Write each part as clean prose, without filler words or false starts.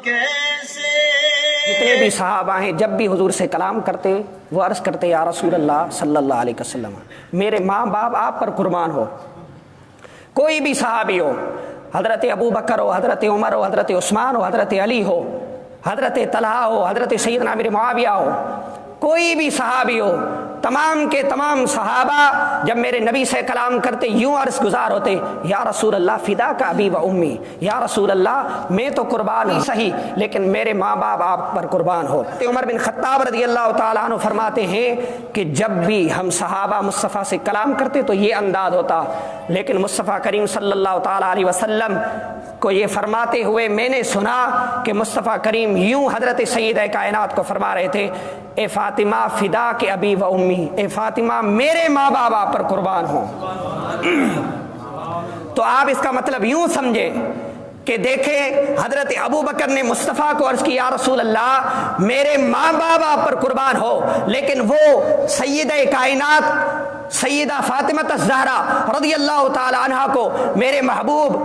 کیسے؟ جتنے بھی صحابہ ہیں جب بھی حضور سے کلام کرتے وہ عرض کرتے یا رسول اللہ صلی اللہ علیہ وسلم میرے ماں باپ آپ پر قربان ہو. کوئی بھی صحابی ہو، حضرت ابو بکر ہو، حضرت عمر ہو، حضرت عثمان ہو، حضرت علی ہو، حضرت طلحہ ہو، حضرت سیدنا امیر معاویہ ہو، کوئی بھی صحابی ہو، تمام کے تمام صحابہ جب میرے نبی سے کلام کرتے یوں عرض گزار ہوتے یا رسول اللہ فدا کا ابی و امی، یا رسول اللہ میں تو قربان ہی صحیح لیکن میرے ماں باپ آپ پر قربان ہو. عمر بن خطاب رضی اللہ تعالیٰ عنہ فرماتے ہیں کہ جب بھی ہم صحابہ مصطفیٰ سے کلام کرتے تو یہ انداز ہوتا، لیکن مصطفیٰ کریم صلی اللہ تعالیٰ علیہ وسلم کو یہ فرماتے ہوئے میں نے سنا کہ مصطفیٰ کریم یوں حضرت سیدہ کائنات کو فرما رہے تھے اے فاطمہ فدا کے ابی و امی، اے فاطمہ میرے ماں باپ آپ پر قربان ہوں. تو آپ اس کا مطلب یوں سمجھے کہ دیکھیں حضرت ابو بکر نے مصطفیٰ کو عرض کی یا رسول اللہ میرے ماں باپ آپ پر قربان ہو، لیکن وہ سیدہ کائنات سیدہ فاطمہ الزہرا رضی اللہ تعالی عنہا کو میرے محبوب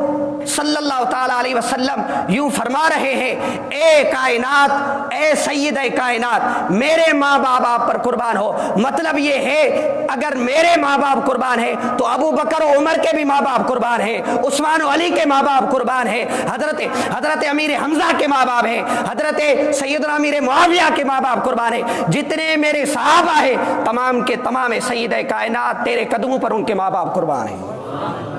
صلی اللہ تعالی علیہ وسلم یوں فرما رہے ہیں اے کائنات، اے سیدہ کائنات میرے ماں باپ آپ پر قربان ہو. مطلب یہ ہے اگر میرے ماں باپ قربان ہیں تو ابو بکر و عمر کے بھی ماں باپ قربان ہیں، عثمان و علی کے ماں باپ قربان ہیں، حضرت امیر حمزہ کے ماں باپ ہیں، حضرت سیدنا امیر معاویہ کے ماں باپ قربان ہیں، جتنے میرے صحابہ ہیں تمام کے تمام سیدہ کائنات تیرے قدموں پر ان کے ماں باپ قربان ہیں.